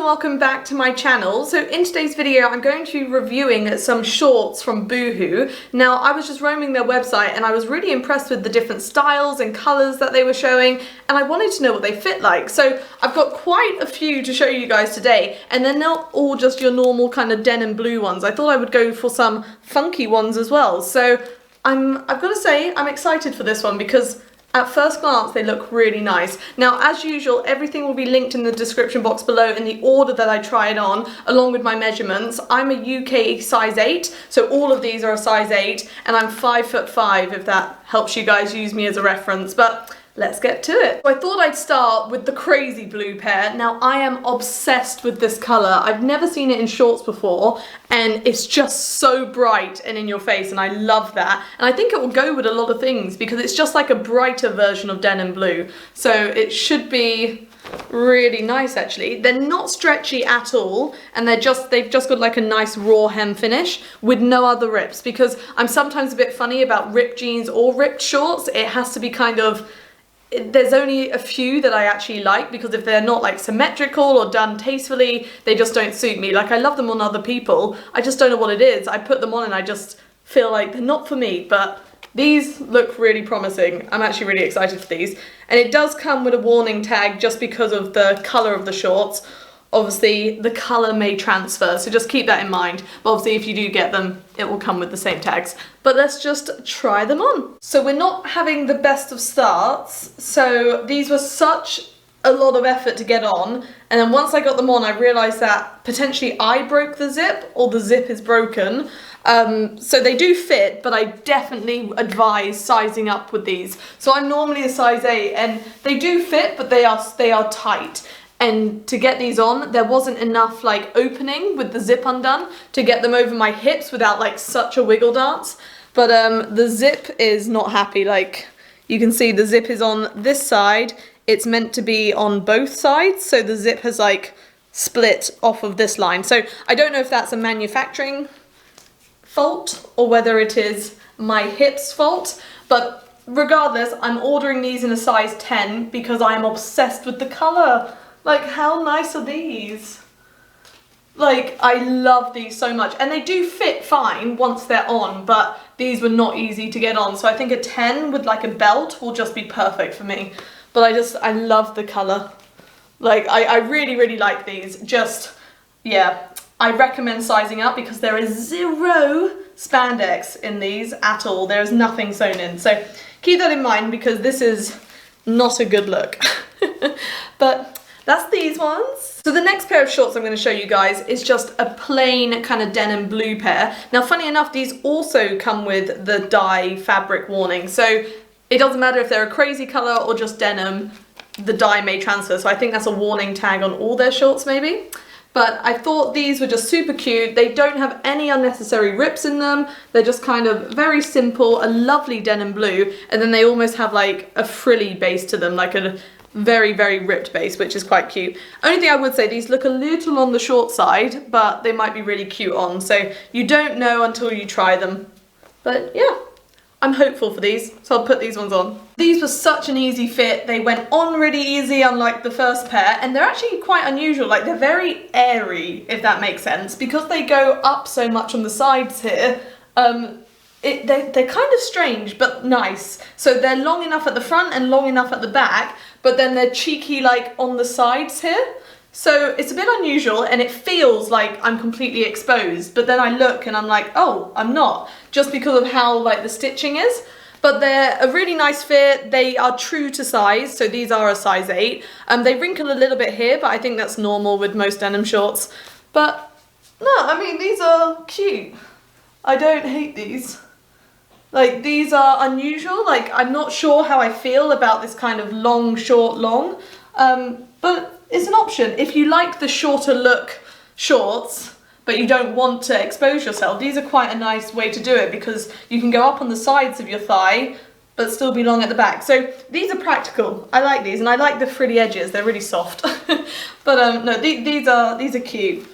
and welcome back to my channel. So in today's video I'm going to be reviewing some shorts from Boohoo. Now I was just roaming their website and I was really impressed with the different styles and colours that they were showing, and I wanted to know what they fit like. So I've got quite a few to show you guys today, and they're not all just your normal kind of denim blue ones. I thought I would go for some funky ones as well. So I've got to say I'm excited for this one because at first glance, they look really nice. Now, as usual, everything will be linked in the description box below in the order that I try it on, along with my measurements. I'm a UK size 8, so all of these are a size 8, and I'm 5'5", if that helps you guys use me as a reference. But let's get to it. So I thought I'd start with the crazy blue pair. Now, I am obsessed with this colour. I've never seen it in shorts before, and it's just so bright and in your face, and I love that. And I think it will go with a lot of things because it's just like a brighter version of denim blue. So it should be really nice actually. They're not stretchy at all, and they've just got like a nice raw hem finish with no other rips, because I'm sometimes a bit funny about ripped jeans or ripped shorts. It has to be kind of, there's only a few that I actually like, because if they're not like symmetrical or done tastefully, they just don't suit me. Like, I love them on other people, I just don't know what it is. I put them on and I just feel like they're not for me, but these look really promising. I'm actually really excited for these. And it does come with a warning tag just because of the colour of the shorts. Obviously, the colour may transfer, so just keep that in mind. But obviously, if you do get them, it will come with the same tags. But let's just try them on. So we're not having the best of starts. So these were such a lot of effort to get on. And then once I got them on, I realised that potentially I broke the zip, or the zip is broken. So they do fit, but I definitely advise sizing up with these. So I'm normally a size 8, and they do fit, but they are tight. And to get these on, there wasn't enough like opening with the zip undone to get them over my hips without like such a wiggle dance. But the zip is not happy. Like, you can see the zip is on this side. It's meant to be on both sides, so the zip has like split off of this line. So I don't know if that's a manufacturing fault or whether it is my hips fault, but regardless, I'm ordering these in a size 10 because I am obsessed with the colour. Like, how nice are these? Like, I love these so much, and they do fit fine once they're on, but these were not easy to get on, so I think a 10 with like a belt will just be perfect for me. But I love the colour. Like, I really, really like these. Just, yeah, I recommend sizing up because there is zero spandex in these at all. There is nothing sewn in, so keep that in mind because this is not a good look. But that's these ones. So the next pair of shorts I'm going to show you guys is just a plain kind of denim blue pair. Now, funny enough, these also come with the dye fabric warning. So it doesn't matter if they're a crazy colour or just denim, the dye may transfer. So I think that's a warning tag on all their shorts maybe. But I thought these were just super cute. They don't have any unnecessary rips in them. They're just kind of very simple, a lovely denim blue. And then they almost have like a frilly base to them, like a very, very ripped base, which is quite cute. Only thing I would say, these look a little on the short side, but they might be really cute on. So you don't know until you try them. But yeah, I'm hopeful for these, so I'll put these ones on. These were such an easy fit. They went on really easy, unlike the first pair, and they're actually quite unusual. Like, they're very airy, if that makes sense, because they go up so much on the sides here. They're kind of strange, but nice. So they're long enough at the front and long enough at the back, but then they're cheeky like on the sides here. So it's a bit unusual, and it feels like I'm completely exposed, but then I look and I'm like, oh, I'm not, just because of how like the stitching is. But they're a really nice fit. They are true to size, so these are a size 8. They wrinkle a little bit here, but I think that's normal with most denim shorts. But no, I mean, these are cute. I don't hate these. Like, these are unusual. Like, I'm not sure how I feel about this kind of long, short, long, but it's an option. If you like the shorter look shorts, but you don't want to expose yourself, these are quite a nice way to do it because you can go up on the sides of your thigh, but still be long at the back. So these are practical. I like these, and I like the frilly edges. They're really soft. But no, these are cute.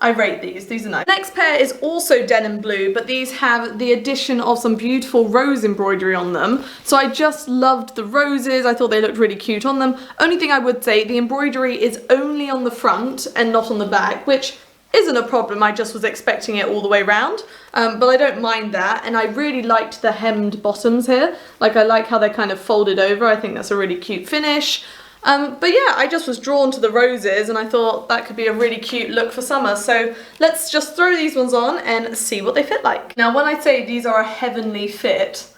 I rate these are nice. Next pair is also denim blue, but these have the addition of some beautiful rose embroidery on them. So I just loved the roses, I thought they looked really cute on them. Only thing I would say, the embroidery is only on the front and not on the back, which isn't a problem, I just was expecting it all the way around. But I don't mind that, and I really liked the hemmed bottoms here. Like, I like how they're kind of folded over, I think that's a really cute finish. But yeah, I just was drawn to the roses and I thought that could be a really cute look for summer. So let's just throw these ones on and see what they fit like. Now, when I say these are a heavenly fit,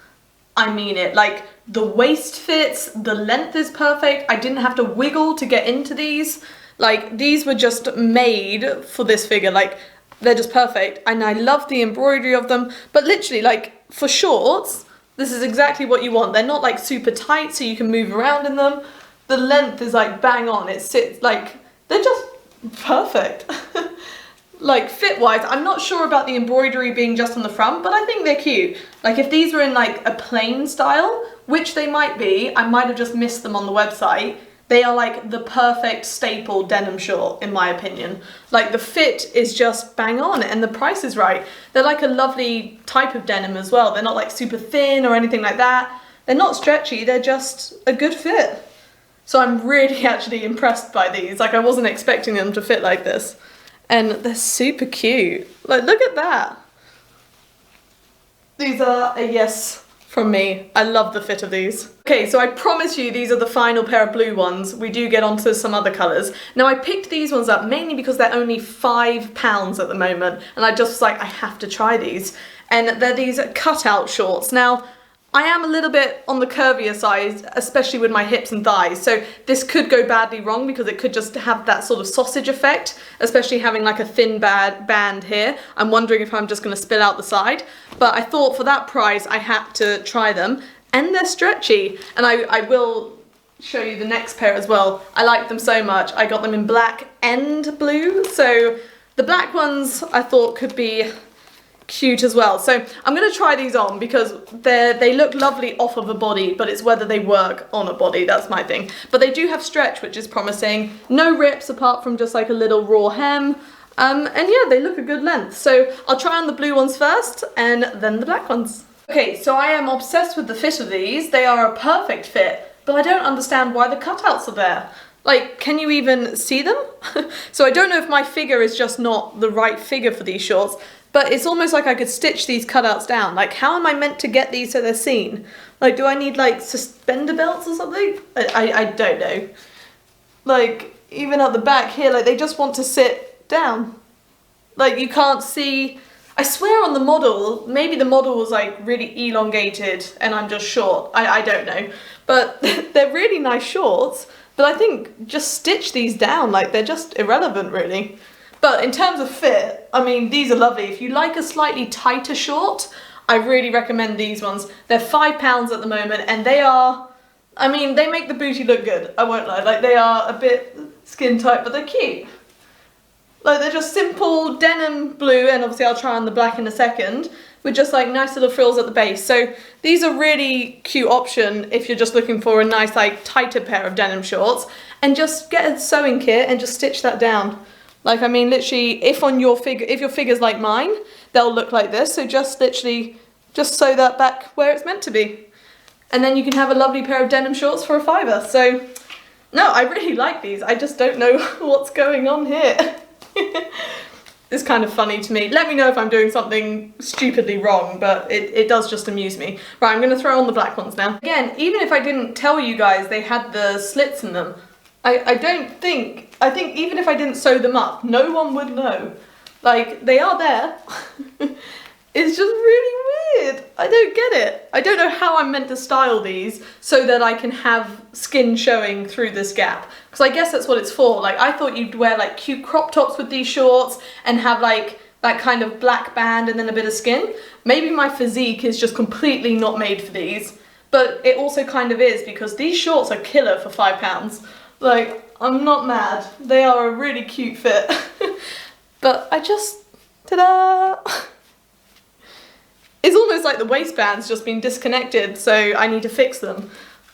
I mean it. Like, the waist fits, the length is perfect. I didn't have to wiggle to get into these. Like, these were just made for this figure. Like, they're just perfect. And I love the embroidery of them. But literally, like, for shorts, this is exactly what you want. They're not like super tight so you can move around in them. The length is like bang on, it sits like, they're just perfect. Like, fit wise, I'm not sure about the embroidery being just on the front, but I think they're cute. Like, if these were in like a plain style, which they might be, I might have just missed them on the website. They are like the perfect staple denim short, in my opinion. Like, the fit is just bang on and the price is right. They're like a lovely type of denim as well. They're not like super thin or anything like that. They're not stretchy, they're just a good fit. So I'm really actually impressed by these. Like, I wasn't expecting them to fit like this. And they're super cute. Like, look at that. These are a yes from me. I love the fit of these. Okay, so I promise you these are the final pair of blue ones. We do get onto some other colours. Now, I picked these ones up mainly because they're only £5 at the moment. And I just was like, I have to try these. And they're these cutout shorts. Now, I am a little bit on the curvier side, especially with my hips and thighs, so this could go badly wrong because it could just have that sort of sausage effect, especially having like a thin band here. I'm wondering if I'm just going to spill out the side, but I thought for that price I had to try them, and they're stretchy, and I will show you the next pair as well. I like them so much. I got them in black and blue, so the black ones I thought could be cute as well. So I'm going to try these on because they look lovely off of a body, but it's whether they work on a body, that's my thing. But they do have stretch, which is promising. No rips apart from just like a little raw hem. And yeah, they look a good length. So I'll try on the blue ones first and then the black ones. Okay, so I am obsessed with the fit of these. They are a perfect fit, but I don't understand why the cutouts are there. Like, can you even see them? So I don't know if my figure is just not the right figure for these shorts, but it's almost like I could stitch these cutouts down. Like, how am I meant to get these so they're seen? Like, do I need like suspender belts or something? I don't know. Like, even at the back here, like, they just want to sit down. Like, you can't see. I swear on the model, maybe the model was like really elongated and I'm just short. I don't know. But they're really nice shorts. But I think just stitch these down, like, they're just irrelevant really. But in terms of fit, I mean, these are lovely. If you like a slightly tighter short, I really recommend these ones. They're £5 at the moment, and they are, I mean, they make the booty look good, I won't lie. Like, they are a bit skin tight, but they're cute. Like, they're just simple denim blue, and obviously I'll try on the black in a second, with just like nice little frills at the base. So these are really cute option if you're just looking for a nice, like, tighter pair of denim shorts, and just get a sewing kit and just stitch that down. Like, I mean, literally, if your figure's like mine, they'll look like this. So just literally, just sew that back where it's meant to be. And then you can have a lovely pair of denim shorts for £5. So, no, I really like these. I just don't know what's going on here. It's kind of funny to me. Let me know if I'm doing something stupidly wrong, but it does just amuse me. Right, I'm going to throw on the black ones now. Again, even if I didn't tell you guys they had the slits in them, I think even if I didn't sew them up, no one would know. Like, they are there. It's just really weird. I don't get it. I don't know how I'm meant to style these so that I can have skin showing through this gap. Because I guess that's what it's for. Like, I thought you'd wear like cute crop tops with these shorts and have like that kind of black band and then a bit of skin. Maybe my physique is just completely not made for these. But it also kind of is, because these shorts are killer for £5. Like, I'm not mad. They are a really cute fit. But I just, ta-da! It's almost like the waistband's just been disconnected, so I need to fix them.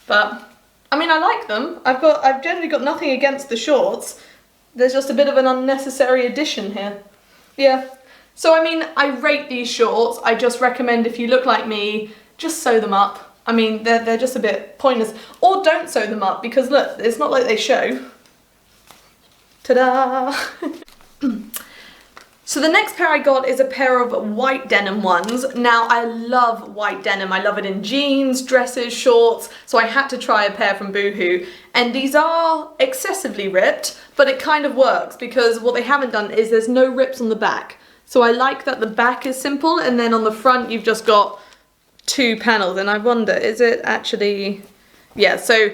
But, I mean, I like them. I've generally got nothing against the shorts. There's just a bit of an unnecessary addition here. Yeah. So I mean, I rate these shorts. I just recommend if you look like me, just sew them up. I mean, they're just a bit pointless. Or don't sew them up because look, it's not like they show. Ta-da! So the next pair I got is a pair of white denim ones. Now I love white denim. I love it in jeans, dresses, shorts. So I had to try a pair from Boohoo. And these are excessively ripped, but it kind of works because what they haven't done is there's no rips on the back. So I like that the back is simple and then on the front you've just got 2 panels. And I wonder, is it actually, yeah, so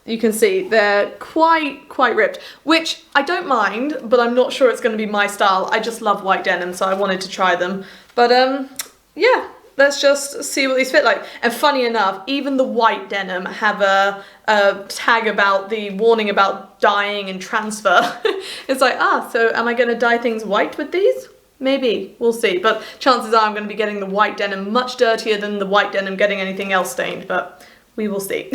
you can see they're quite ripped, which I don't mind, but I'm not sure it's going to be my style. I just love white denim, so I wanted to try them. But yeah, let's just see what these fit like. And funny enough, even the white denim have a tag about the warning about dyeing and transfer. It's like, so am I going to dye things white with these? Maybe, we'll see. But chances are I'm going to be getting the white denim much dirtier than the white denim getting anything else stained, but we will see.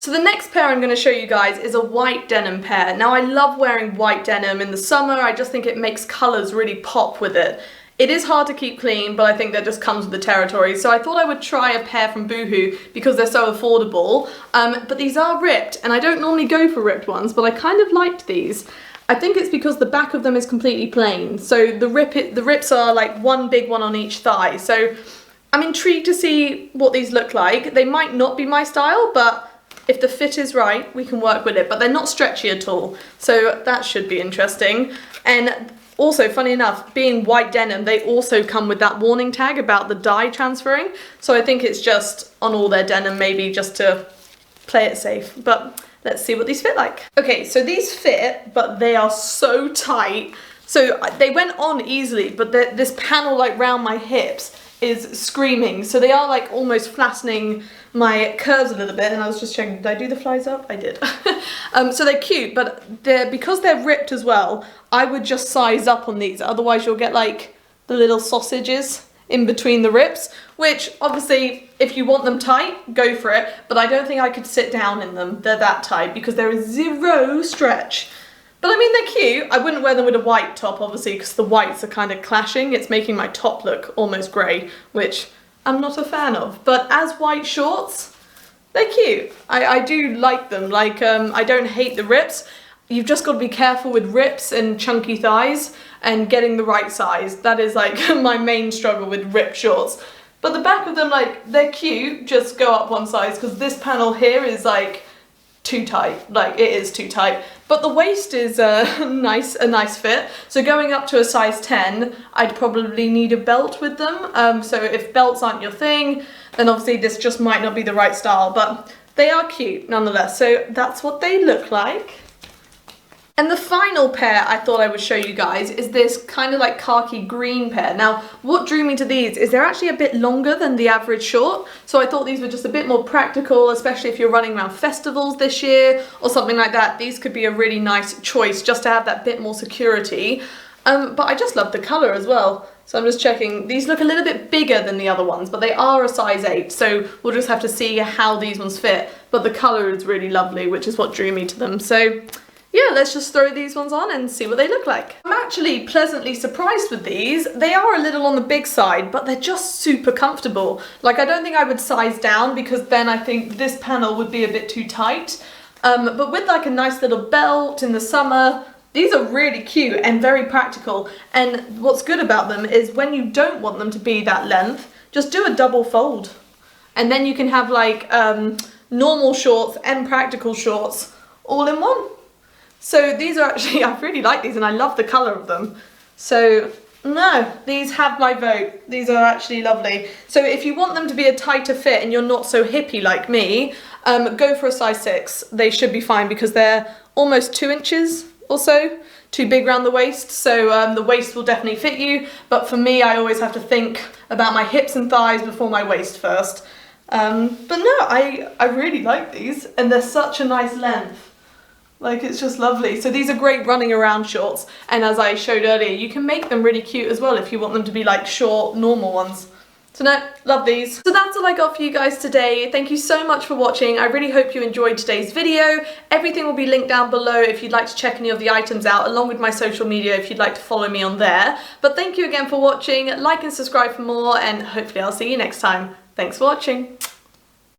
So the next pair I'm going to show you guys is a white denim pair. Now I love wearing white denim in the summer. I just think it makes colours really pop with it. It is hard to keep clean, but I think that just comes with the territory. So I thought I would try a pair from Boohoo because they're so affordable. But these are ripped, and I don't normally go for ripped ones, but I kind of liked these. I think it's because the back of them is completely plain. So the rips are like one big one on each thigh. So I'm intrigued to see what these look like. They might not be my style, but if the fit is right, we can work with it, but they're not stretchy at all. So that should be interesting. And also, funny enough, being white denim, they also come with that warning tag about the dye transferring. So I think it's just on all their denim, maybe just to play it safe. But let's see what these fit like. Okay, so these fit, but they are so tight. So they went on easily, but this panel like round my hips is screaming. So they are like almost flattening my curves a little bit, and I was just checking, did I do the flies up? I did. So they're cute, but because they're ripped as well, I would just size up on these, otherwise you'll get like the little sausages in between the rips, which obviously if you want them tight, go for it, but I don't think I could sit down in them. They're that tight because there is zero stretch. But I mean, they're cute. I wouldn't wear them with a white top, obviously, because the whites are kind of clashing. It's making my top look almost grey, which I'm not a fan of. But as white shorts, they're cute. I do like them. Like, I don't hate the rips. You've just got to be careful with rips and chunky thighs and getting the right size. That is like my main struggle with ripped shorts. But the back of them, like, they're cute. Just go up one size, because this panel here is like too tight. Like, it is too tight. But the waist is a nice fit. So going up to a size 10, I'd probably need a belt with them. So if belts aren't your thing, then obviously this just might not be the right style, but they are cute nonetheless. So that's what they look like. And the final pair I thought I would show you guys is this kind of like khaki green pair. Now, what drew me to these is they're actually a bit longer than the average short. So I thought these were just a bit more practical, especially if you're running around festivals this year or something like that. These could be a really nice choice just to have that bit more security. But I just love the colour as well. So I'm just checking. These look a little bit bigger than the other ones, but they are a size 8. So we'll just have to see how these ones fit. But the colour is really lovely, which is what drew me to them. So yeah, let's just throw these ones on and see what they look like. I'm actually pleasantly surprised with these. They are a little on the big side, but they're just super comfortable. Like, I don't think I would size down because then I think this panel would be a bit too tight. But with like a nice little belt in the summer, these are really cute and very practical. And what's good about them is when you don't want them to be that length, just do a double fold. And then you can have like normal shorts and practical shorts all in one. So these are actually, I really like these and I love the colour of them. So no, these have my vote. These are actually lovely. So if you want them to be a tighter fit and you're not so hippie like me, go for a size 6. They should be fine because they're almost 2 inches or so, too big around the waist. So the waist will definitely fit you. But for me, I always have to think about my hips and thighs before my waist first. But no, I really like these and they're such a nice length. Like, it's just lovely. So these are great running around shorts, and as I showed earlier, you can make them really cute as well if you want them to be like short, normal ones. So no, love these. So that's all I got for you guys today. Thank you so much for watching. I really hope you enjoyed today's video. Everything will be linked down below if you'd like to check any of the items out, along with my social media if you'd like to follow me on there. But thank you again for watching. Like and subscribe for more, and hopefully I'll see you next time. Thanks for watching.